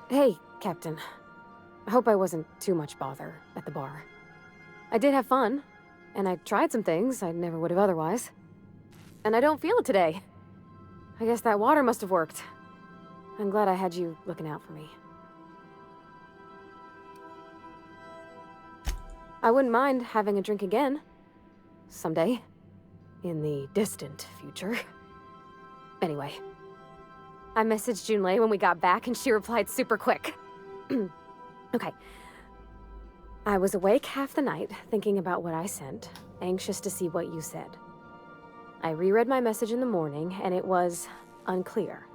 Hey, Captain. I hope I wasn't too much bother at the bar. I did have fun, and I tried some things I never would have otherwise. And I don't feel it today. I guess that water must have worked. I'm glad I had you looking out for me. I wouldn't mind having a drink again. Someday. In the distant future. Anyway. I messaged Junlei when we got back and she replied super quick. Okay. I was awake half the night, thinking about what I sent, anxious to see what you said. I reread my message in the morning, and it was unclear.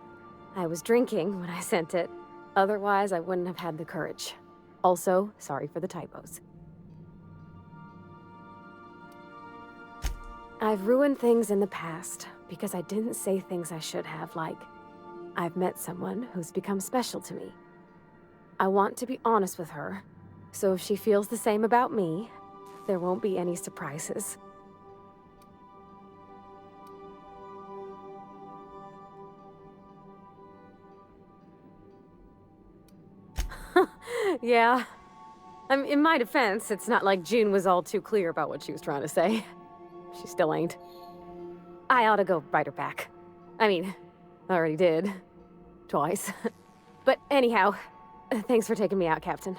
I was drinking when I sent it. Otherwise, I wouldn't have had the courage. Also, sorry for the typos. I've ruined things in the past because I didn't say things I should have, like, I've met someone who's become special to me. I want to be honest with her, so if she feels the same about me, there won't be any surprises. Yeah. In my defense, it's not like June was all too clear about what she was trying to say. She still ain't. I ought to go write her back. I mean, I already did. Twice. But anyhow, thanks for taking me out, Captain.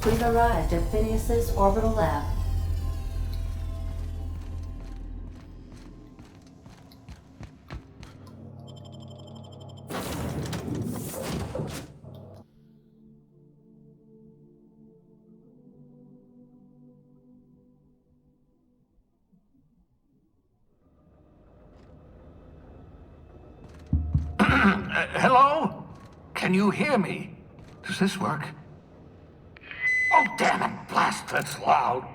We've arrived at Phineas's orbital lab. Hello? Can you hear me? Does this work? Oh, damn it, blast, that's loud.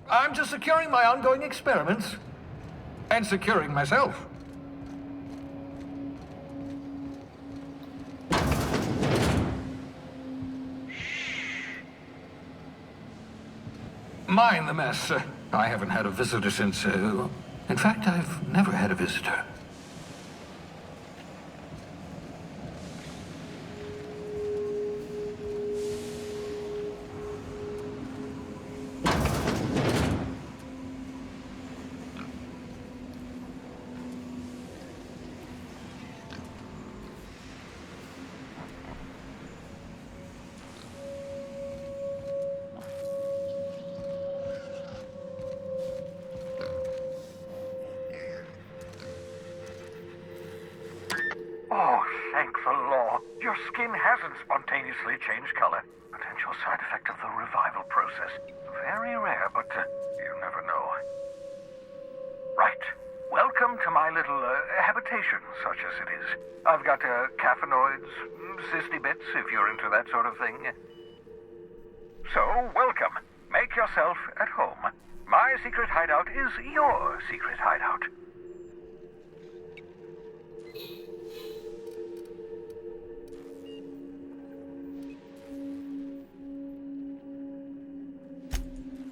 I'm just securing my ongoing experiments. And securing myself. Mind the mess. I haven't had a visitor since, in fact, I've never had a visitor. Oh, thank the law. Your skin hasn't spontaneously changed color. Potential side effect of the revival process. Very rare, but you never know. Right. Welcome to my little habitation, such as it is. I've got caffeinoids, cysty bits, if you're into that sort of thing. So, welcome. Make yourself at home. My secret hideout is your secret hideout.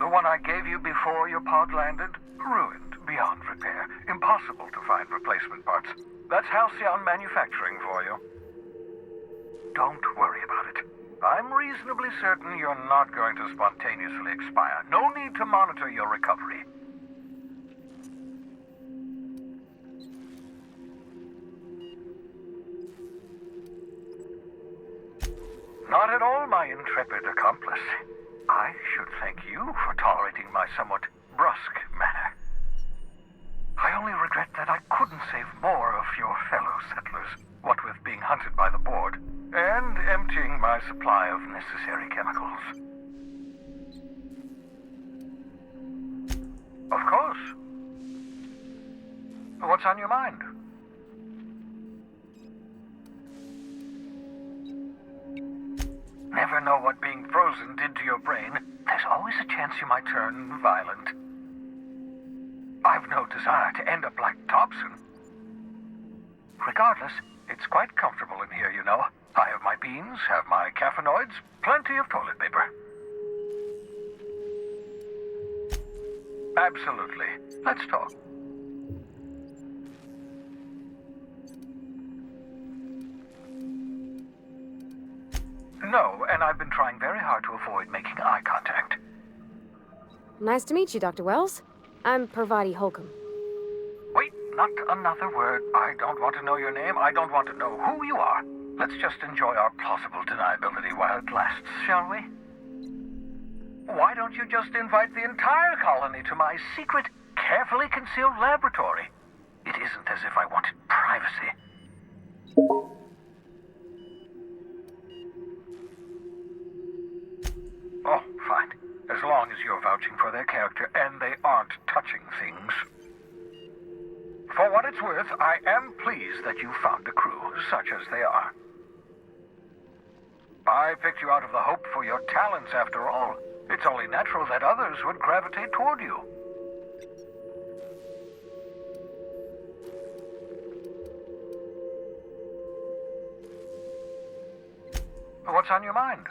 The one I gave you before your pod landed? Ruined beyond repair. Impossible to find replacement parts. That's Halcyon Manufacturing for you. Don't worry about it. I'm reasonably certain you're not going to spontaneously expire. No need to monitor your recovery. Not at all, my intrepid accomplice. I should thank you for tolerating my somewhat brusque manner. I only regret that I couldn't save more of your fellow settlers, what with being hunted by the board, and emptying my supply of necessary chemicals. Of course. What's on your mind? Never know what being frozen did to your brain. There's always a chance you might turn violent. I've no desire to end up like Dobson. Regardless, it's quite comfortable in here, you know. I have my beans, have my caffeinoids, plenty of toilet paper. Absolutely. Let's talk. No, and I've been trying very hard to avoid making eye contact. Nice to meet you, Dr. Wells. I'm Parvati Holcomb. Wait, not another word. I don't want to know your name. I don't want to know who you are. Let's just enjoy our plausible deniability while it lasts, shall we? Why don't you just invite the entire colony to my secret, carefully concealed laboratory? It isn't as if I wanted privacy. Oh, fine. As long as you're vouching for their character and they aren't touching things. For what it's worth, I am pleased that you found a crew, such as they are. I picked you out of the hope for your talents, after all. It's only natural that others would gravitate toward you. What's on your mind?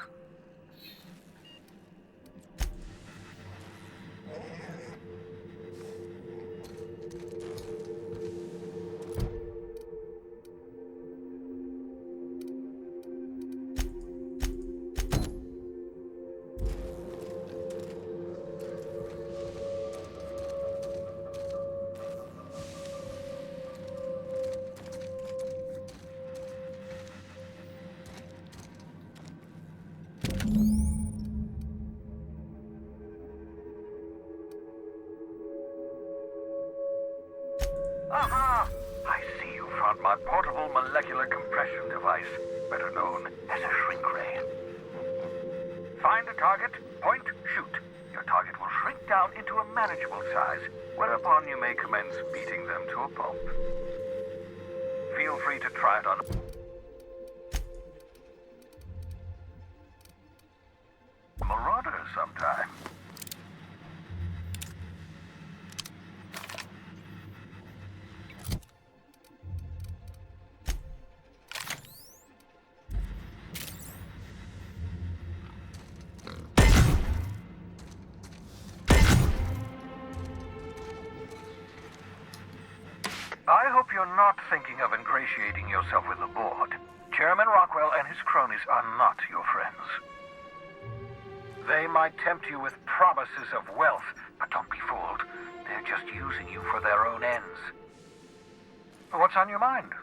Aha! I see you found my portable molecular compression device, better known as a shrink ray. Find a target, point, shoot. Your target will shrink down into a manageable size, whereupon you may commence beating them to a pulp. Feel free to try it on Marauder sometime. I hope you're not thinking of ingratiating yourself with the board. Chairman Rockwell and his cronies are not your friends. They might tempt you with promises of wealth, but don't be fooled. They're just using you for their own ends. What's on your mind?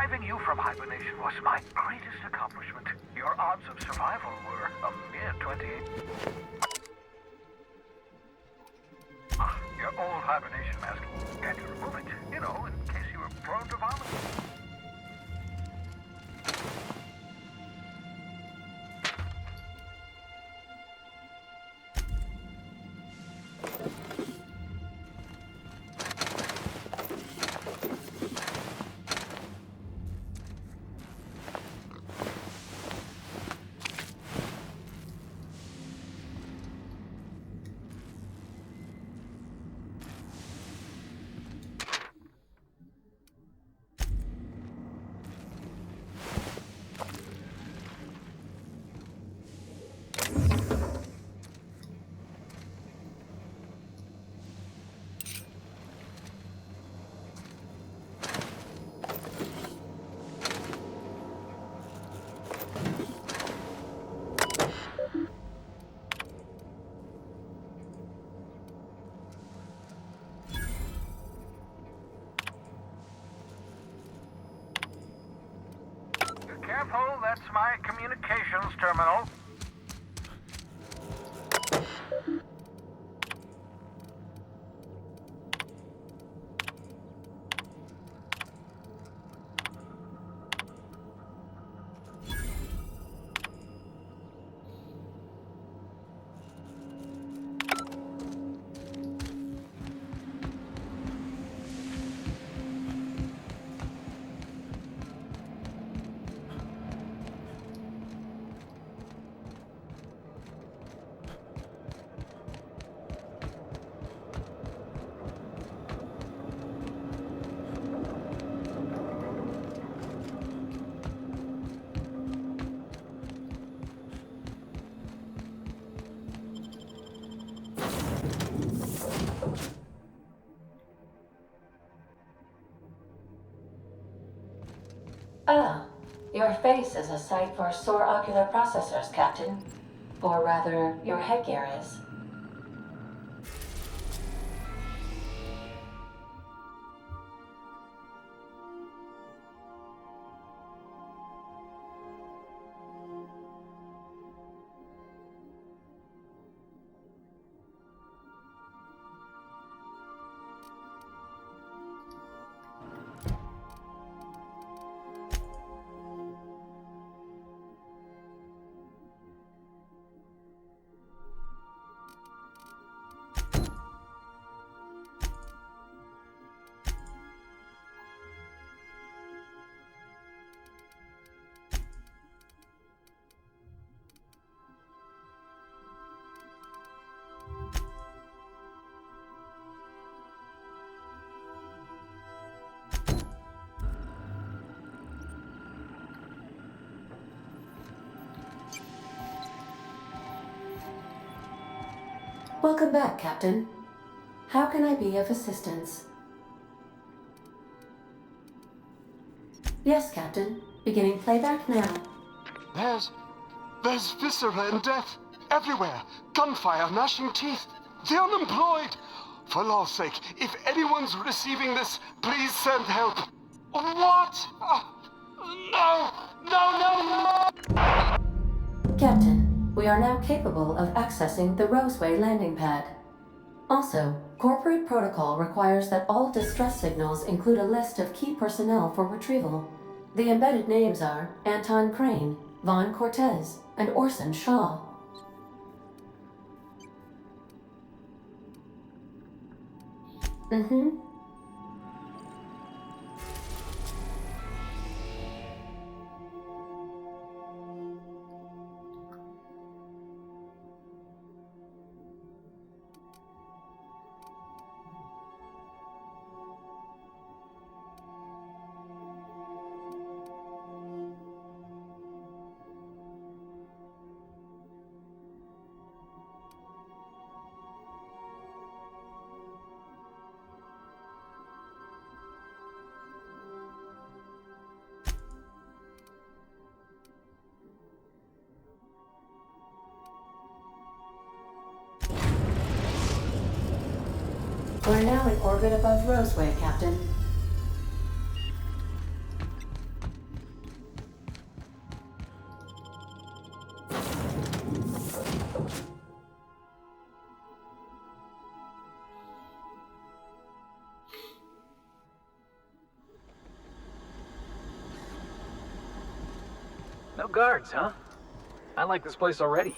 Reviving you from hibernation was my greatest accomplishment. Your odds of survival were a mere 28. Your old hibernation mask. Had to remove it, you know, in case you were prone to vomiting. Careful, that's my communications terminal. Ah, your face is a sight for sore ocular processors, Captain. Or rather, your headgear is. Welcome back, Captain. How can I be of assistance? Yes, Captain. Beginning playback now. There's viscera and death everywhere. Gunfire, gnashing teeth. The unemployed. For law's sake, if anyone's receiving this, please send help. What? No! Captain, we are now capable of accessing the Roseway landing pad. Also, corporate protocol requires that all distress signals include a list of key personnel for retrieval. The embedded names are Anton Crane, Vaughn Cortez, and Orson Shaw. Mm-hmm. We're now in orbit above Roseway, Captain. No guards, huh? I like this place already.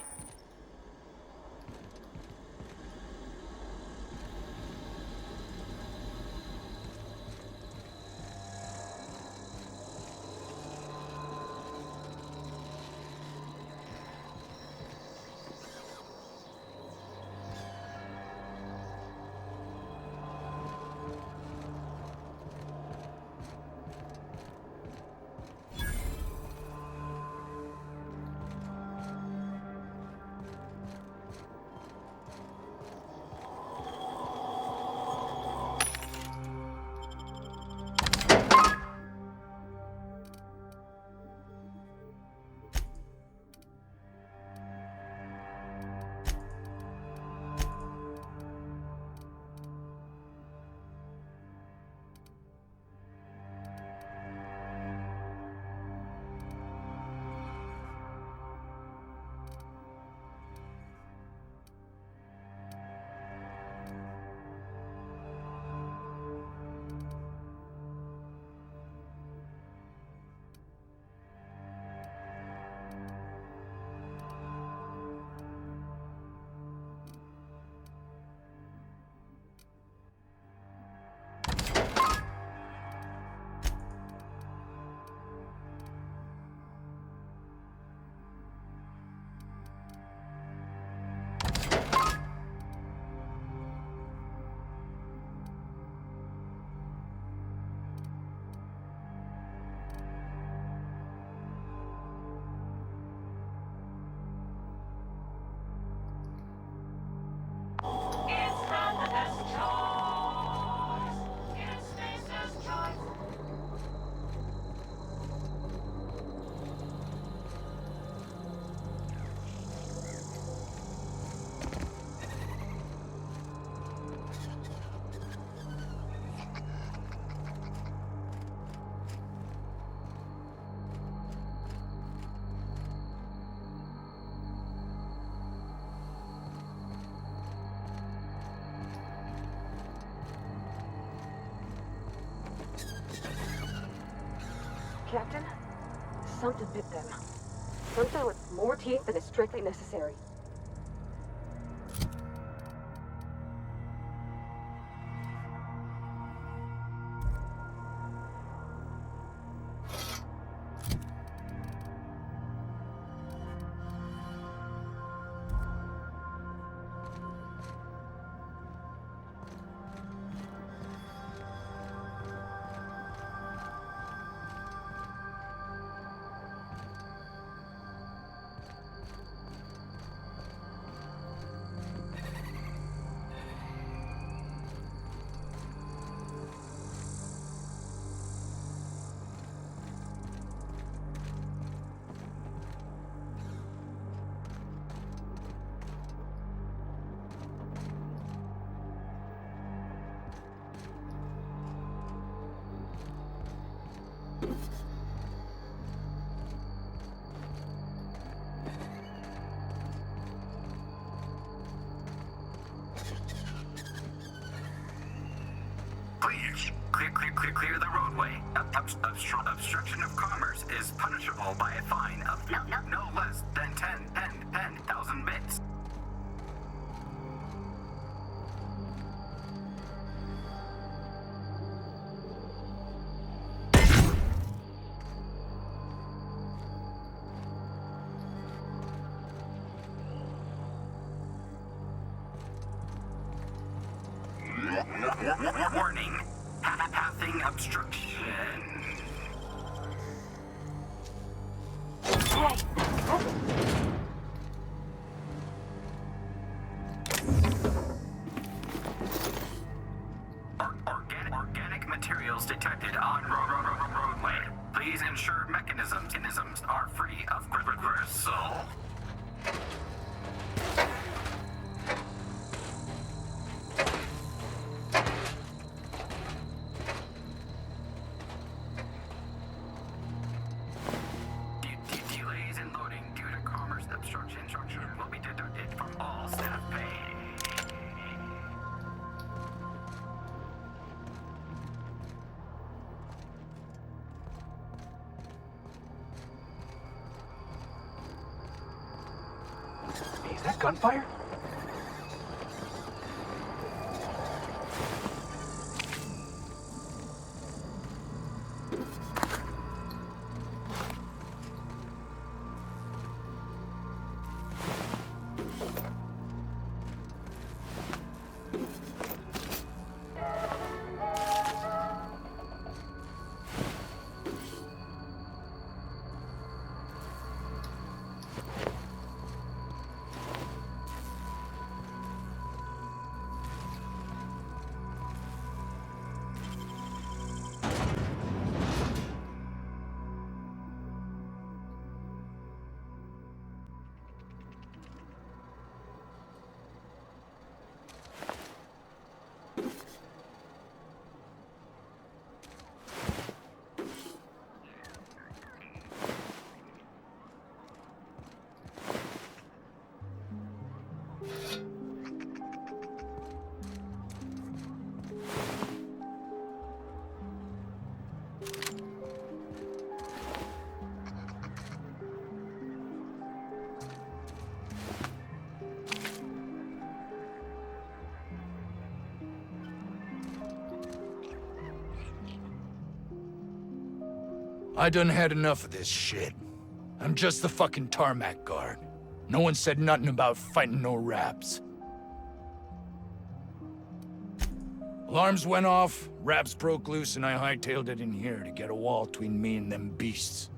Captain, something bit them. Something with more teeth than is strictly necessary. Please, clear the roadway. Obstruction of commerce is punishable by a fine of no less than 10,000 bits. Warning, pathing obstruction. Organic materials detected on roadway. Please ensure mechanisms are free of gristle. Delays in loading due to commerce obstruction will be deducted from all staff pay. that gunfire? I done had enough of this shit. I'm just the fucking tarmac guard. No one said nothing about fighting no raps. Alarms went off, raps broke loose, and I hightailed it in here to get a wall between me and them beasts.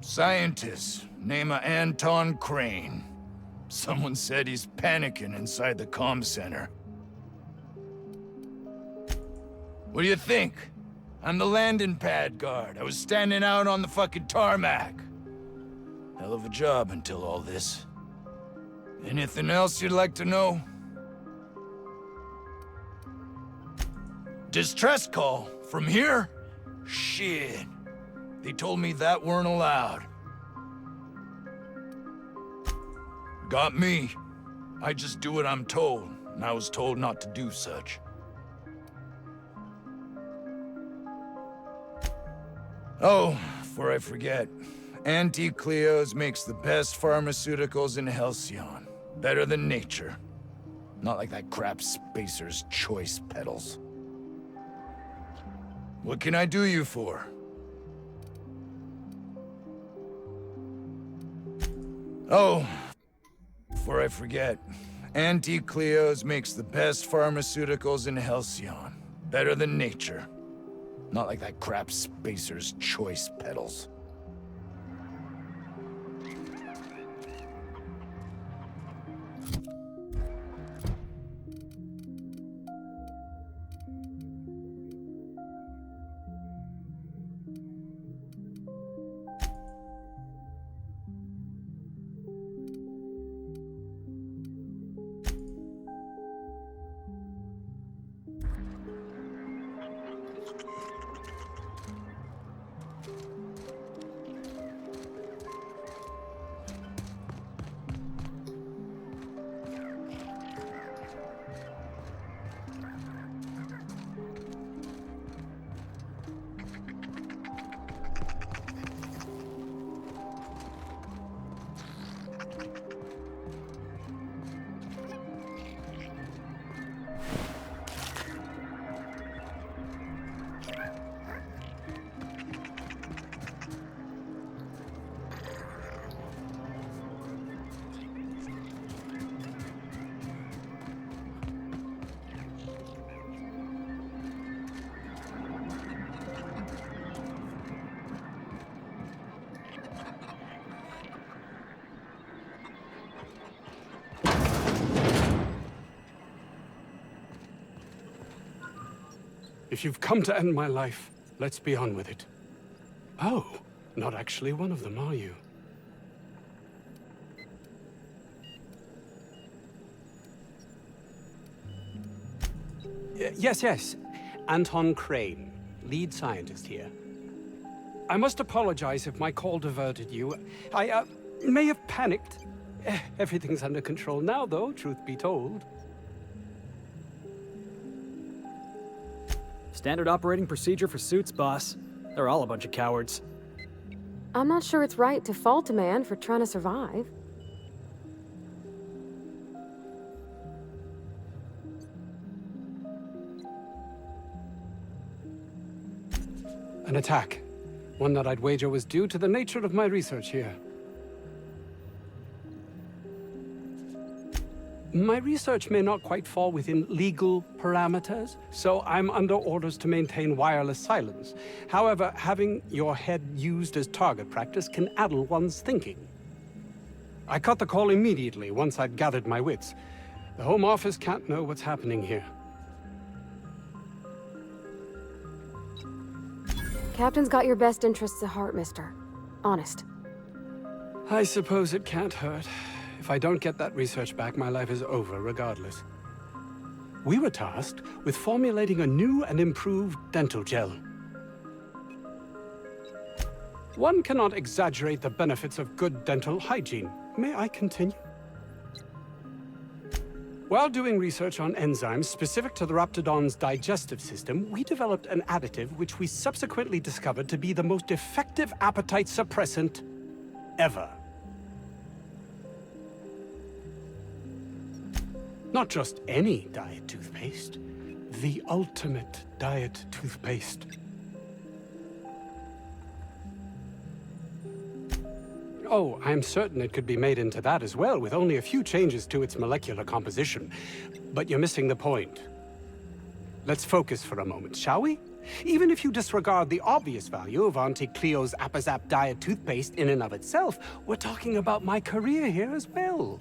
Scientist, name of Anton Crane. Someone said he's panicking inside the comm center. What do you think? I'm the landing pad guard. I was standing out on the fucking tarmac. Hell of a job until all this. Anything else you'd like to know? Distress call? From here? Shit. They told me that weren't allowed. Got me. I just do what I'm told, and I was told not to do such. Oh, before I forget, Auntie Cleo's makes the best pharmaceuticals in Halcyon. Better than nature. Not like that crap Spacer's Choice peddles. What can I do you for? Oh, before I forget, Auntie Cleo's makes the best pharmaceuticals in Halcyon. Better than nature. Not like that crap Spacer's Choice peddles. If you've come to end my life, let's be on with it. Oh, not actually one of them, are you? Yes. Anton Crane, lead scientist here. I must apologize if my call diverted you. I may have panicked. Everything's under control now, though, truth be told. Standard operating procedure for suits, boss. They're all a bunch of cowards. I'm not sure it's right to fault a man for trying to survive. An attack. One that I'd wager was due to the nature of my research here. My research may not quite fall within legal parameters, so I'm under orders to maintain wireless silence. However, having your head used as target practice can addle one's thinking. I cut the call immediately once I'd gathered my wits. The Home Office can't know what's happening here. Captain's got your best interests at heart, mister. Honest. I suppose it can't hurt. If I don't get that research back, my life is over regardless. We were tasked with formulating a new and improved dental gel. One cannot exaggerate the benefits of good dental hygiene. May I continue? While doing research on enzymes specific to the Raptidon's digestive system, we developed an additive which we subsequently discovered to be the most effective appetite suppressant ever. Not just any diet toothpaste, the ultimate diet toothpaste. Oh, I'm certain it could be made into that as well, with only a few changes to its molecular composition. But you're missing the point. Let's focus for a moment, shall we? Even if you disregard the obvious value of Auntie Cleo's Appazap diet toothpaste in and of itself, we're talking about my career here as well.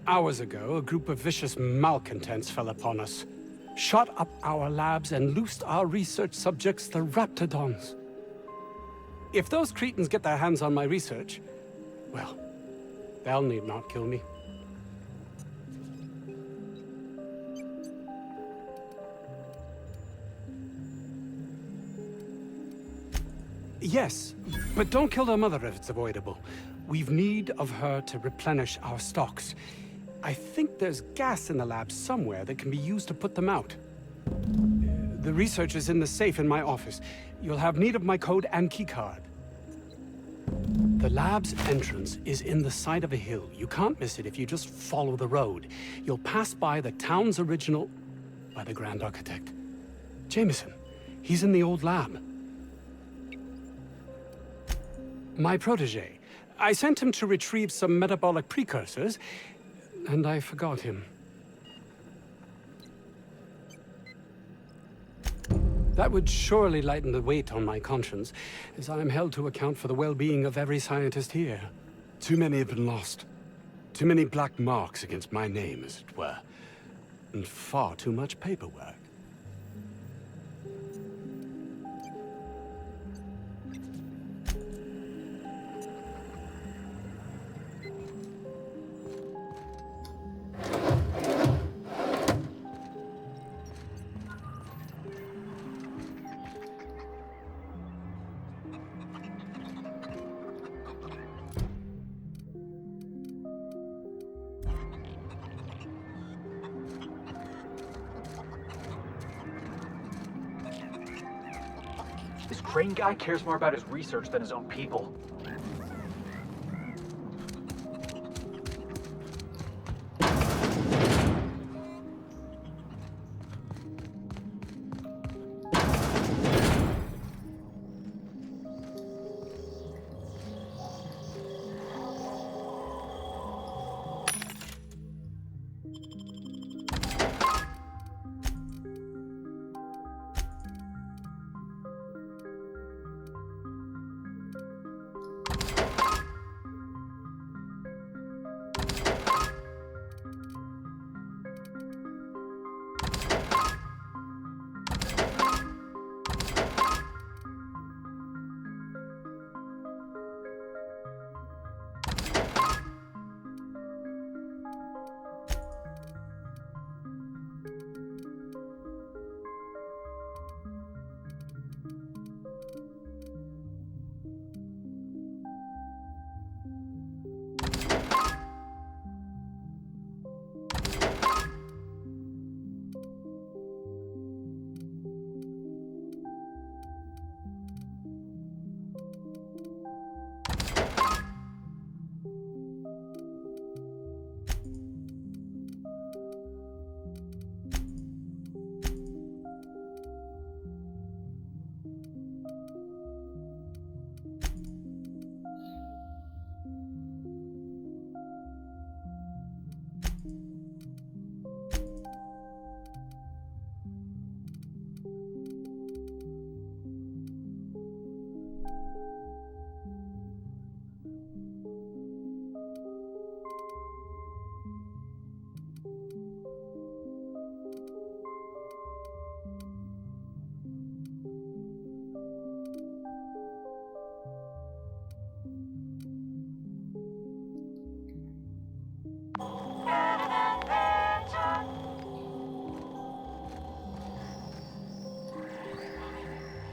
Hours ago, a group of vicious malcontents fell upon us, shot up our labs and loosed our research subjects, the Raptidons. If those cretins get their hands on my research, well, they'll need not kill me. Yes, but don't kill their mother if it's avoidable. We've need of her to replenish our stocks. I think there's gas in the lab somewhere that can be used to put them out. The research is in the safe in my office. You'll have need of my code and keycard. The lab's entrance is in the side of a hill. You can't miss it if you just follow the road. You'll pass by the town's original... by the Grand Architect. Jameson. He's in the old lab. My protege. I sent him to retrieve some metabolic precursors, and I forgot him. That would surely lighten the weight on my conscience, as I am held to account for the well-being of every scientist here. Too many have been lost. Too many black marks against my name, as it were. And far too much paperwork. This Crane guy cares more about his research than his own people.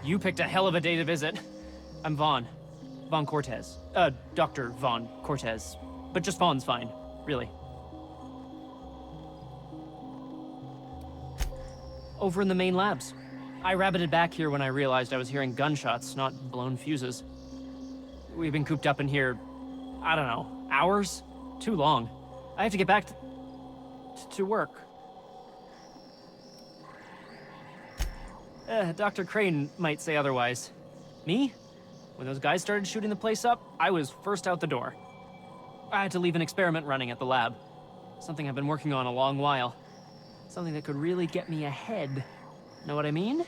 You picked a hell of a day to visit. I'm Vaughn. Vaughn Cortez. Dr. Vaughn Cortez. But just Vaughn's fine, really. Over in the main labs. I rabbited back here when I realized I was hearing gunshots, not blown fuses. We've been cooped up in here, I don't know, hours? Too long. I have to get back to work. Dr. Crane might say otherwise. Me? When those guys started shooting the place up, I was first out the door. I had to leave an experiment running at the lab. Something I've been working on a long while. Something that could really get me ahead. Know what I mean?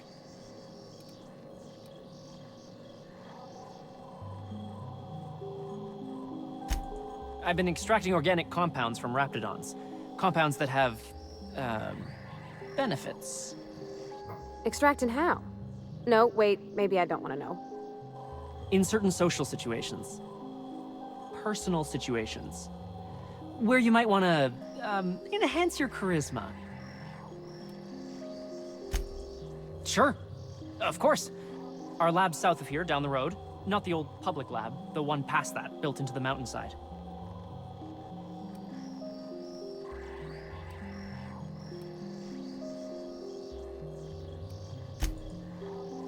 I've been extracting organic compounds from raptidons. Compounds that have, benefits. Extracting how? No, wait, maybe I don't want to know. In certain social situations. Personal situations. Where you might want to, enhance your charisma. Sure. Of course. Our lab's south of here, down the road. Not the old public lab, the one past that, built into the mountainside.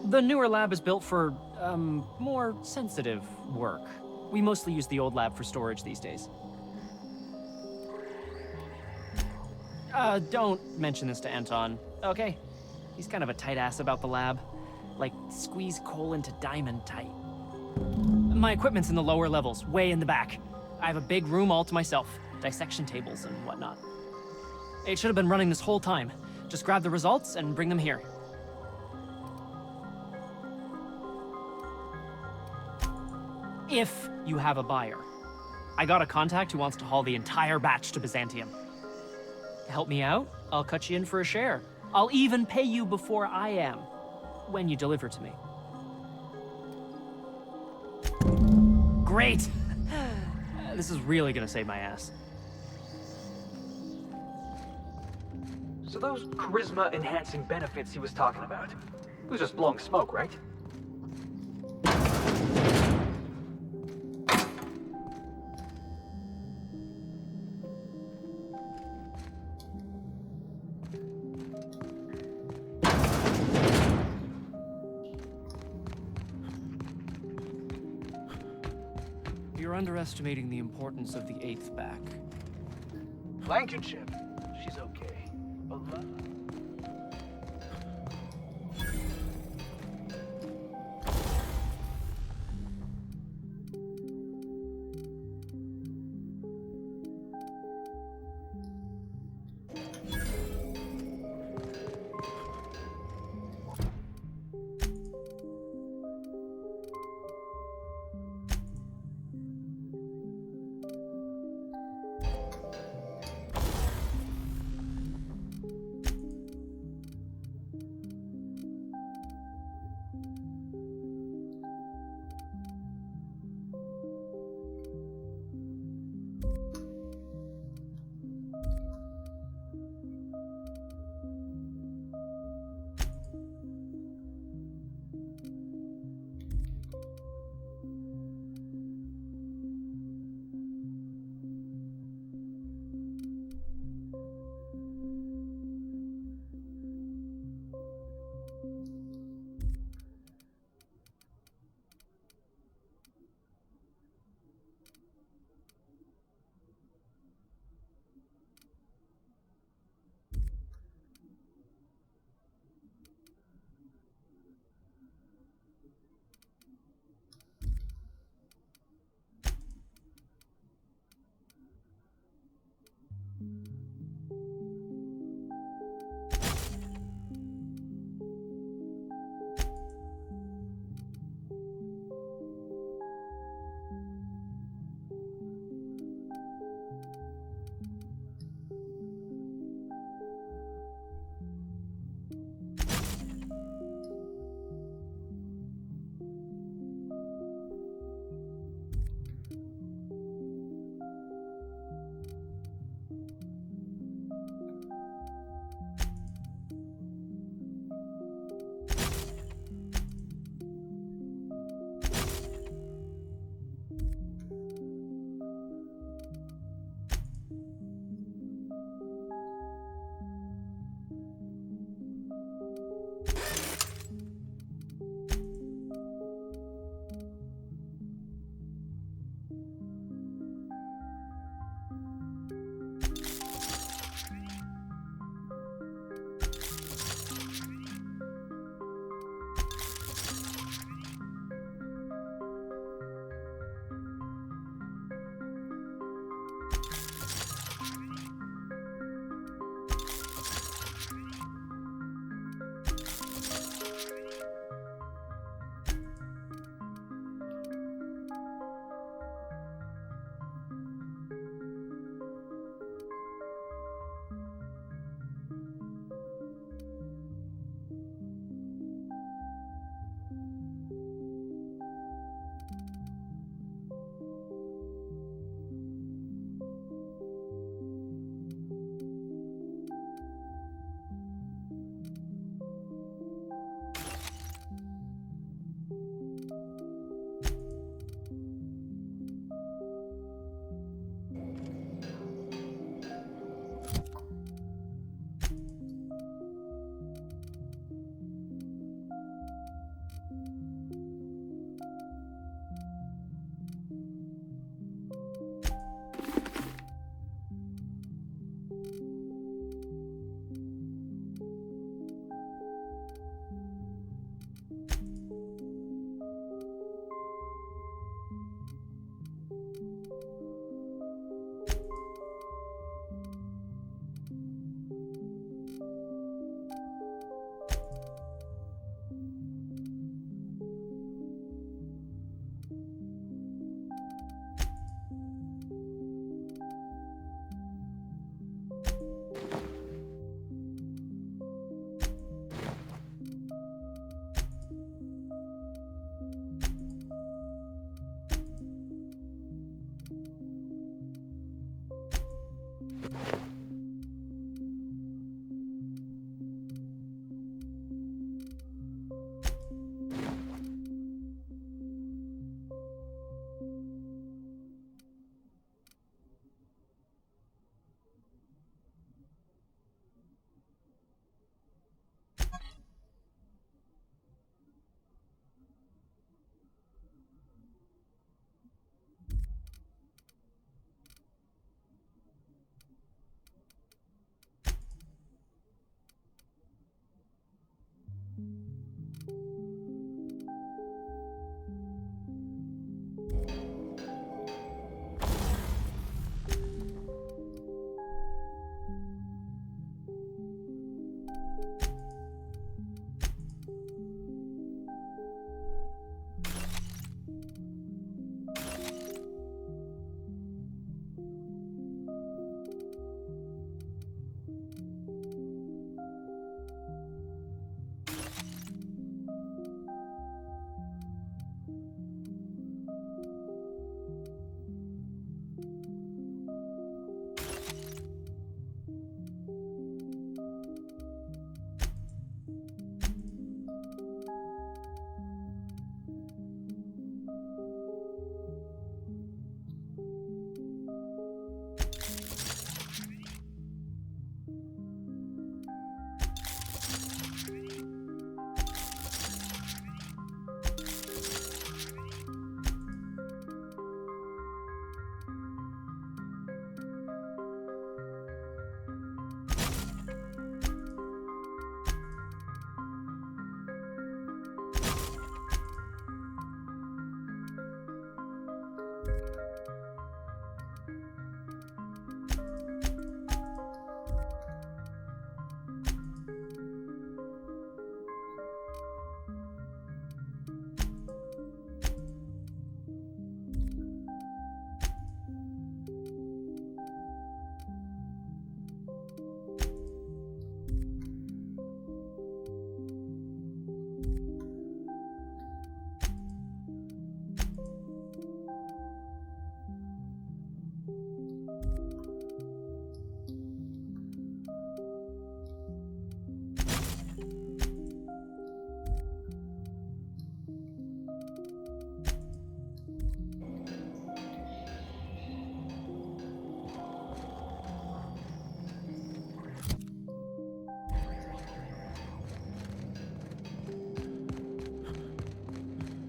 The newer lab is built for, more sensitive work. We mostly use the old lab for storage these days. Don't mention this to Anton, okay? He's kind of a tight ass about the lab. Like, squeeze coal into diamond tight. My equipment's in the lower levels, way in the back. I have a big room all to myself, dissection tables and whatnot. It should have been running this whole time. Just grab the results and bring them here. If you have a buyer. I got a contact who wants to haul the entire batch to Byzantium. Help me out, I'll cut you in for a share. I'll even pay you before I am, when you deliver to me. Great! This is really gonna save my ass. So those charisma-enhancing benefits he was talking about, it was just blowing smoke, right? You're underestimating the importance of the 8th back. Blankenship, she's okay. But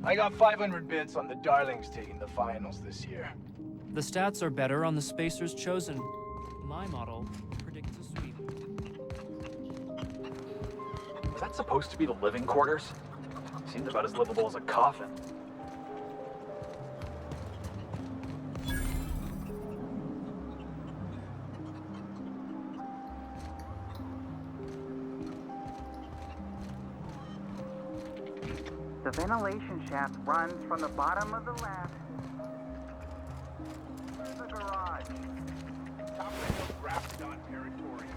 I got 500 bits on the Darlings taking the finals this year. The stats are better on the spacers chosen. My model predicts a sweep. Is that supposed to be the living quarters? Seemed about as livable as a coffin. The ventilation shaft runs from the bottom of the lab to the garage. Top of Raptidon territory.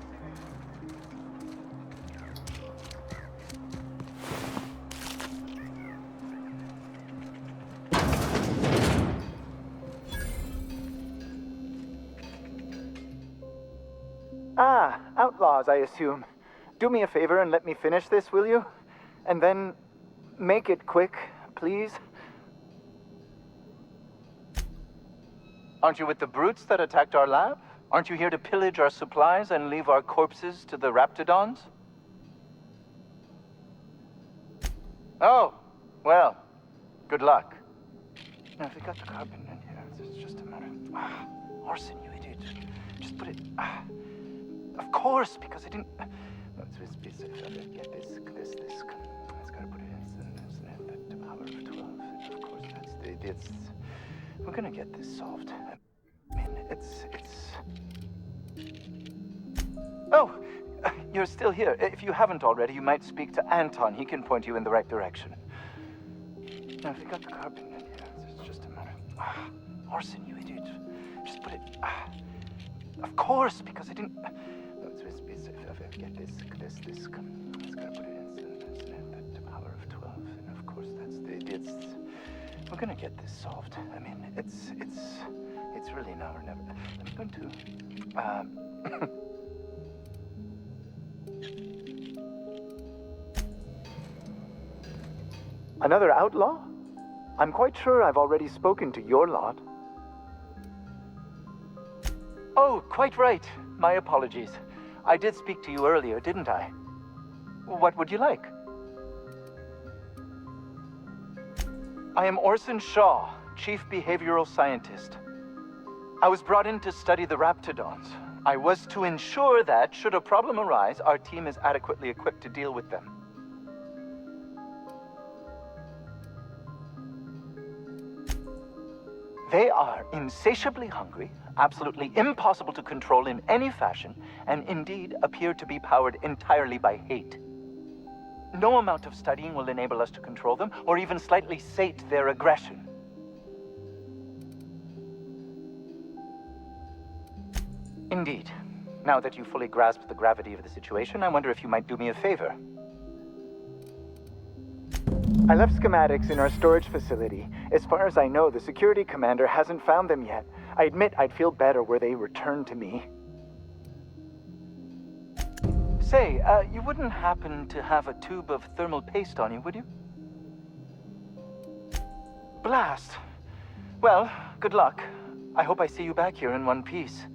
Ah, outlaws, I assume. Do me a favor and let me finish this, will you? And then make it quick, please. Aren't you with the brutes that attacked our lab? Aren't you here to pillage our supplies and leave our corpses to the Raptidons? Oh, well, good luck. Now, if we got the carbon in here, it's just a matter of... Orson, you idiot. Just put it... of course, because I didn't... No, it's get this. It's gotta put it in. The power of 12. Of course, it's... We're gonna get this solved. I mean, it's... Oh, you're still here. If you haven't already, you might speak to Anton. He can point you in the right direction. Now, if you got the carbon in here, it's just a matter of... Orson, you idiot. Just put it... Of course, because I didn't... No, get this. It's gotta put it in. The power of 12. And of course, it's... We're gonna get this solved. I mean, it's really now or never. I'm going to... Another outlaw? I'm quite sure I've already spoken to your lot. Oh, quite right. My apologies. I did speak to you earlier, didn't I? What would you like? I am Orson Shaw, Chief Behavioral Scientist. I was brought in to study the Raptidons. I was to ensure that, should a problem arise, our team is adequately equipped to deal with them. They are insatiably hungry, absolutely impossible to control in any fashion, and indeed appear to be powered entirely by hate. No amount of studying will enable us to control them, or even slightly sate their aggression. Indeed. Now that you fully grasp the gravity of the situation, I wonder if you might do me a favor. I left schematics in our storage facility. As far as I know, the security commander hasn't found them yet. I admit I'd feel better were they returned to me. Say, you wouldn't happen to have a tube of thermal paste on you, would you? Blast. Well, good luck. I hope I see you back here in one piece.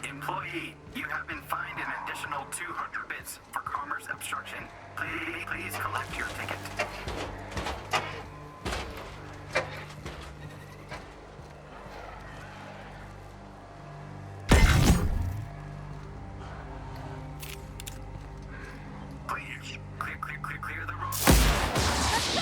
Employee, you have been fined an additional 200 bits for commerce obstruction. Please collect your ticket. Please, clear the road. Let's go!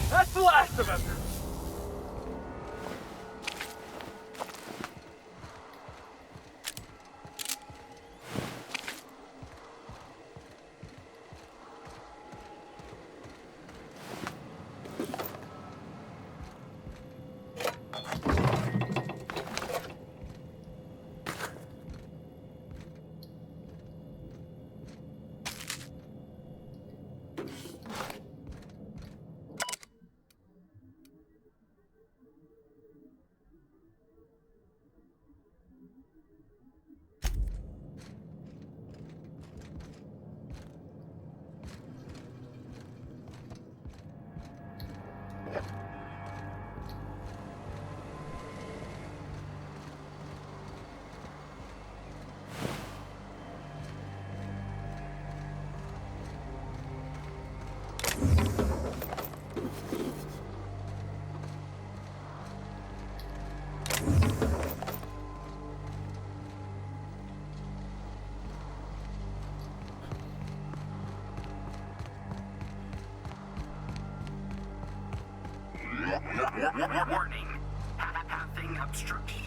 That's the last of them! Warning. Having obstruction.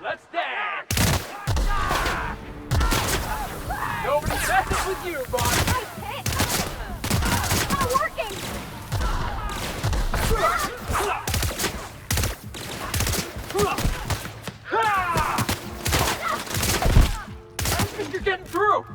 Let's dance! Nobody messes with you, boy! It's not working! I don't think you're getting through!